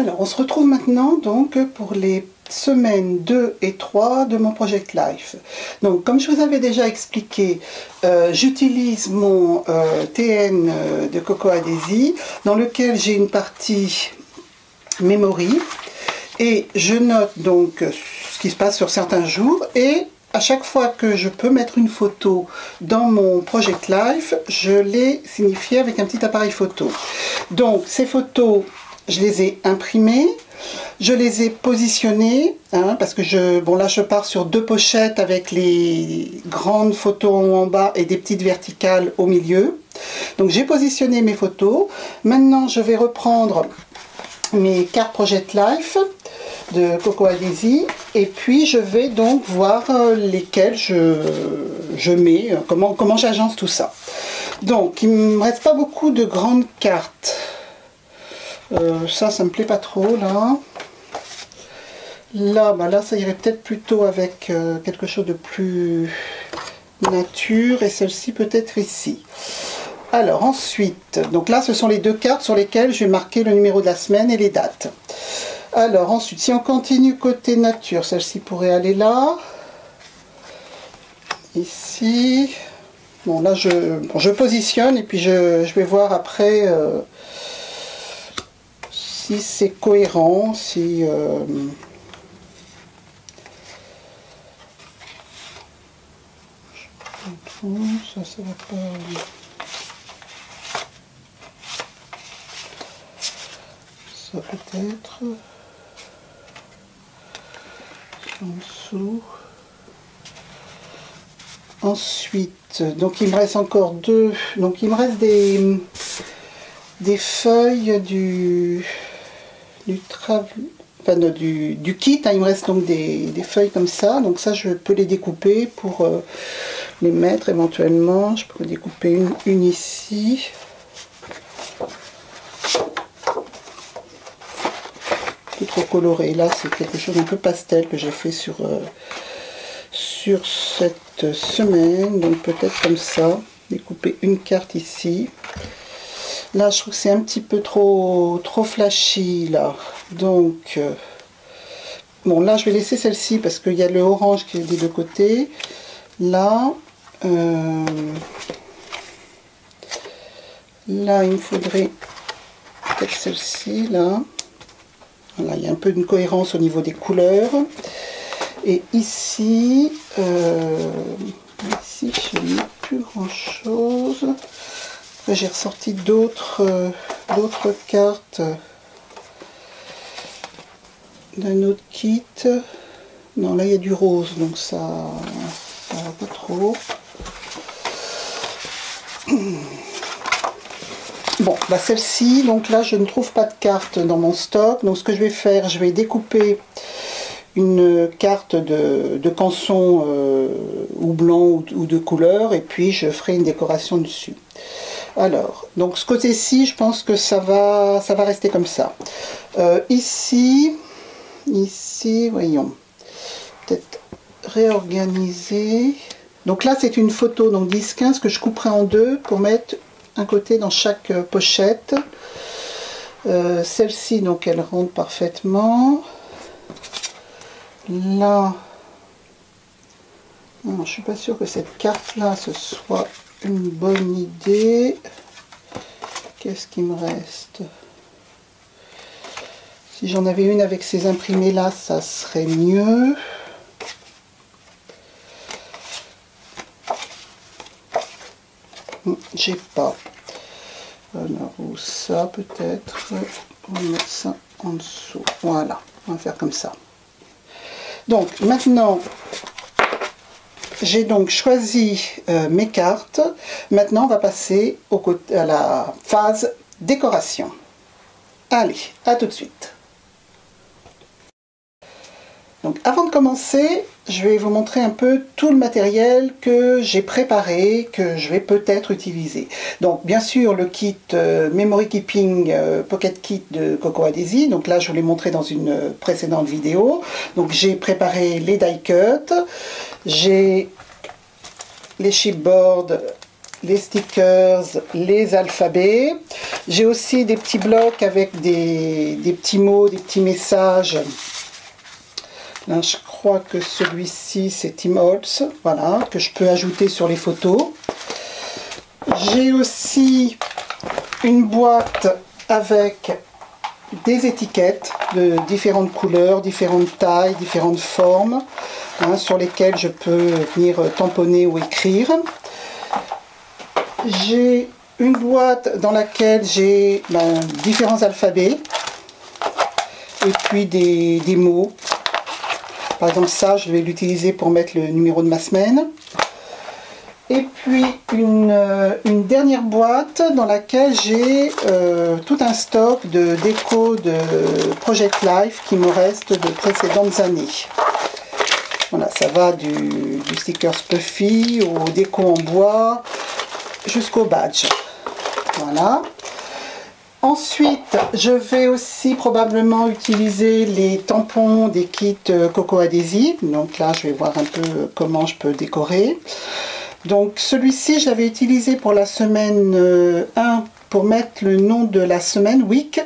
Alors, on se retrouve maintenant donc pour les semaines 2 et 3 de mon Project Life. Donc, comme je vous avais déjà expliqué, j'utilise mon TN de Cocoa Daisy, dans lequel j'ai une partie memory, et je note donc ce qui se passe sur certains jours, et à chaque fois que je peux mettre une photo dans mon Project Life, je l'ai signifié avec un petit appareil photo. Donc, ces photos, je les ai imprimées, je les ai positionnées, parce que bon là je pars sur 2 pochettes avec les grandes photos en bas et des petites verticales au milieu. Donc j'ai positionné mes photos. Maintenant je vais reprendre mes cartes Project Life de Cocoa Daisy et puis je vais donc voir lesquelles je mets, comment j'agence tout ça. Donc il ne me reste pas beaucoup de grandes cartes. Ça me plaît pas trop là. Là, ça irait peut-être plutôt avec quelque chose de plus nature, et celle-ci peut-être ici. Alors ensuite, donc là ce sont les 2 cartes sur lesquelles je vais marquer le numéro de la semaine et les dates. Alors ensuite, si on continue côté nature, celle-ci pourrait aller là. Ici. Bon là je positionne et puis je vais voir après si c'est cohérent, si ça va pas. Ça peut-être en dessous. Ensuite, donc il me reste encore 2. Donc il me reste des feuilles du kit, il me reste donc des feuilles comme ça, donc ça je peux les découper pour les mettre éventuellement. Je pourrais découper une ici. Tout trop coloré, là c'est quelque chose un peu pastel que j'ai fait sur cette semaine, donc peut-être comme ça, découper une carte ici. Là je trouve que c'est un petit peu trop flashy là, donc bon là je vais laisser celle-ci parce qu'il y a le orange qui est des 2 côtés. Là là il me faudrait peut-être celle-ci là. Voilà, il y a un peu une cohérence au niveau des couleurs. Et ici ici je n'ai plus grand chose. J'ai ressorti d'autres cartes d'un autre kit. Non, là il y a du rose, donc ça va pas trop. Bon, bah celle-ci, donc là je ne trouve pas de carte dans mon stock. Donc ce que je vais faire, je vais découper une carte de canson ou blanc ou de couleur, et puis je ferai une décoration dessus. Alors, donc ce côté-ci, je pense que ça va rester comme ça. Ici, voyons, peut-être réorganiser. Donc là, c'est une photo, donc 10-15, que je couperai en 2 pour mettre un côté dans chaque pochette. Celle-ci, donc elle rentre parfaitement. Là, non, je suis pas sûre que cette carte-là, ce soit une bonne idée. Qu'est-ce qui me reste? Si j'en avais une avec ces imprimés là, ça serait mieux. J'ai pas. Alors, ou ça peut-être. On va mettre ça en dessous. Voilà, on va faire comme ça. Donc maintenant, j'ai donc choisi mes cartes. Maintenant, on va passer à la phase décoration. Allez, à tout de suite. Donc avant de commencer, je vais vous montrer un peu tout le matériel que j'ai préparé, que je vais peut-être utiliser. Donc bien sûr le kit Memory Keeping Pocket Kit de Cocoa Daisy, donc là je vous l'ai montré dans une précédente vidéo. Donc j'ai préparé les die cuts, j'ai les chipboards les stickers, les alphabets. J'ai aussi des petits blocs avec des petits mots, des petits messages. Là, je crois que celui-ci, c'est Tim Holtz, voilà, que je peux ajouter sur les photos. J'ai aussi une boîte avec des étiquettes de différentes couleurs, différentes tailles, différentes formes, hein, sur lesquelles je peux venir tamponner ou écrire. J'ai une boîte dans laquelle j'ai différents alphabets et puis des mots. Par exemple, ça, je vais l'utiliser pour mettre le numéro de ma semaine. Et puis une dernière boîte dans laquelle j'ai tout un stock de déco de Project Life qui me reste de précédentes années. Voilà, ça va du sticker Puffy au déco en bois jusqu'au badge. Voilà. Ensuite, je vais aussi probablement utiliser les tampons des kits Coco Adhesive. Donc là, je vais voir un peu comment je peux décorer. Donc celui-ci, je l'avais utilisé pour la semaine 1 pour mettre le nom de la semaine, week.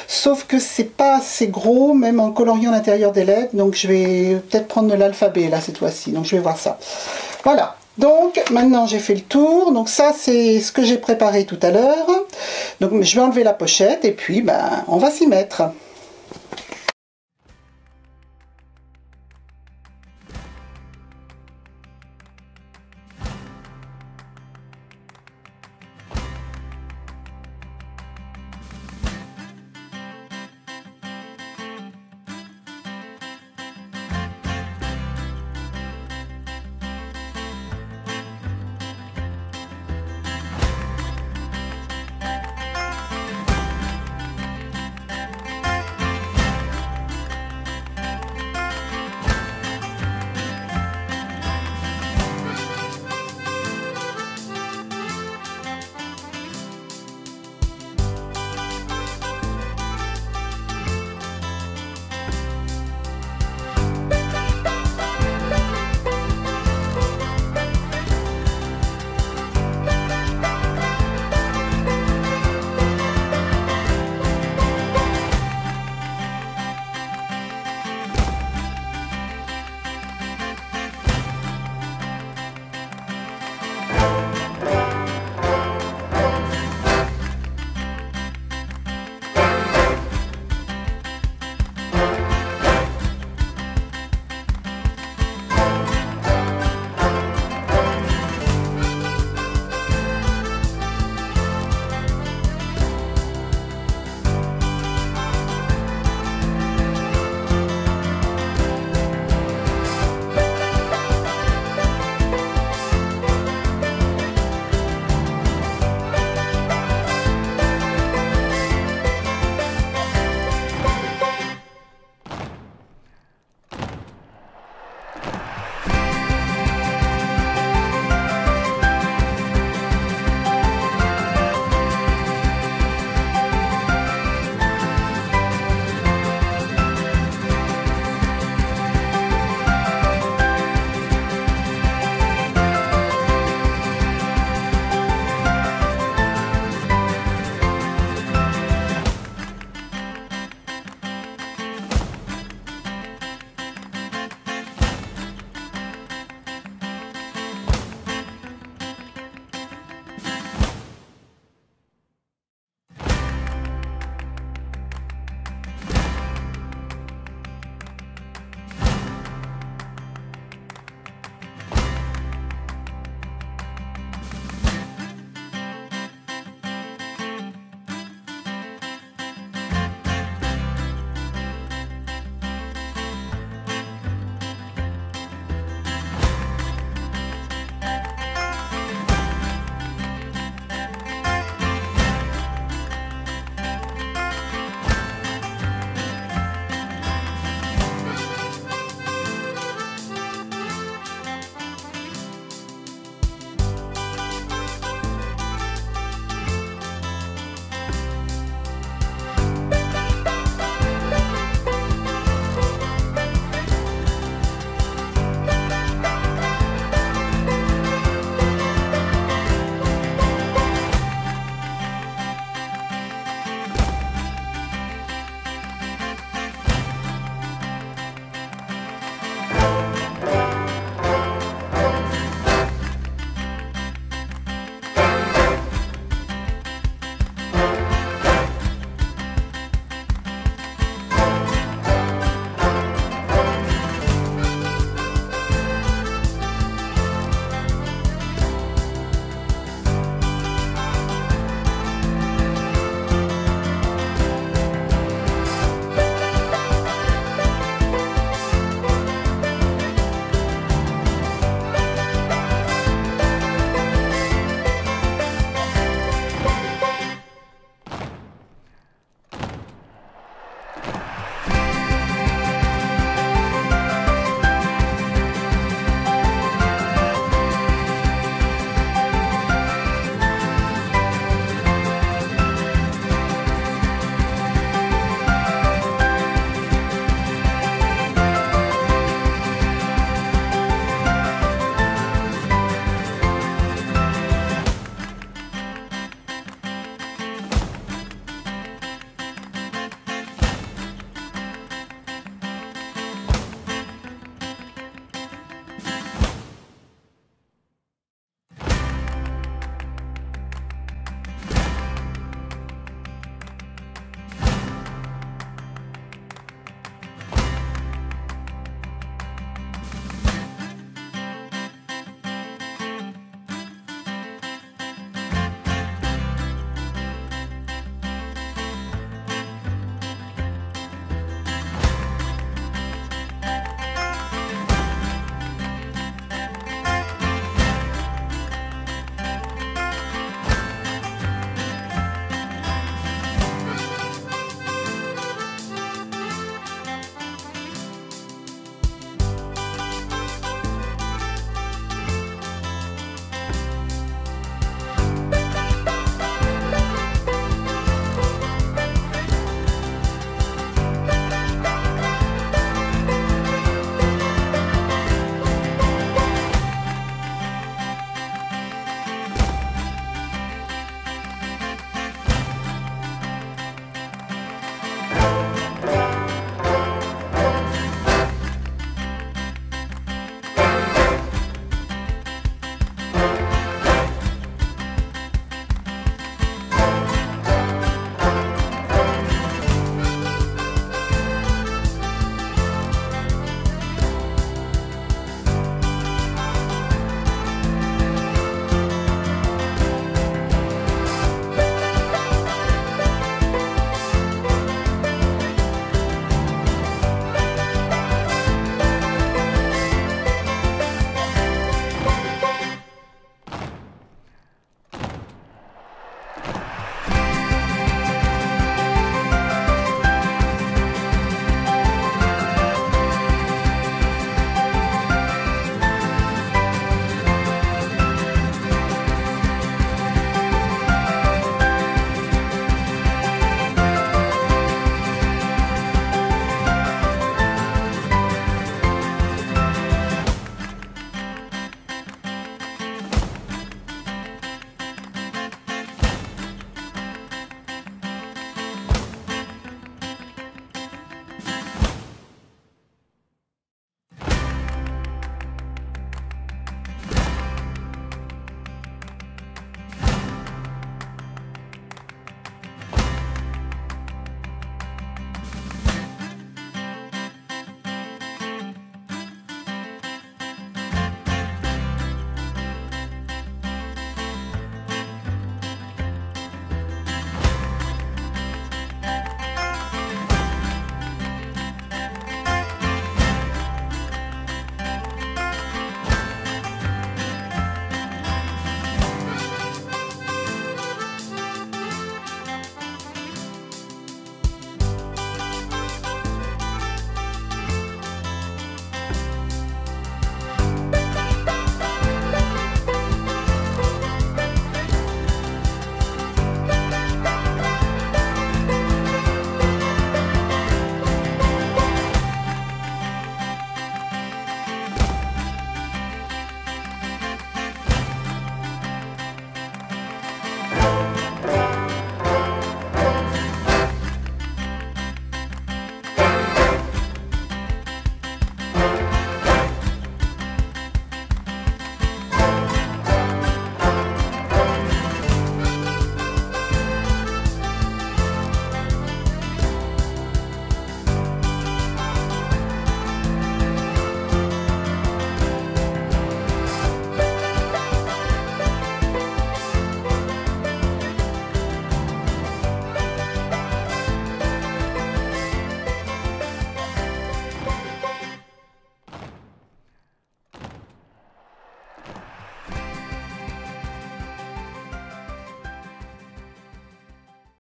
Sauf que c'est pas assez gros, même en coloriant l'intérieur des lettres. Donc je vais peut-être prendre de l'alphabet là cette fois-ci. Donc je vais voir ça. Voilà. Donc maintenant j'ai fait le tour. Donc ça c'est ce que j'ai préparé tout à l'heure. Donc je vais enlever la pochette et puis on va s'y mettre.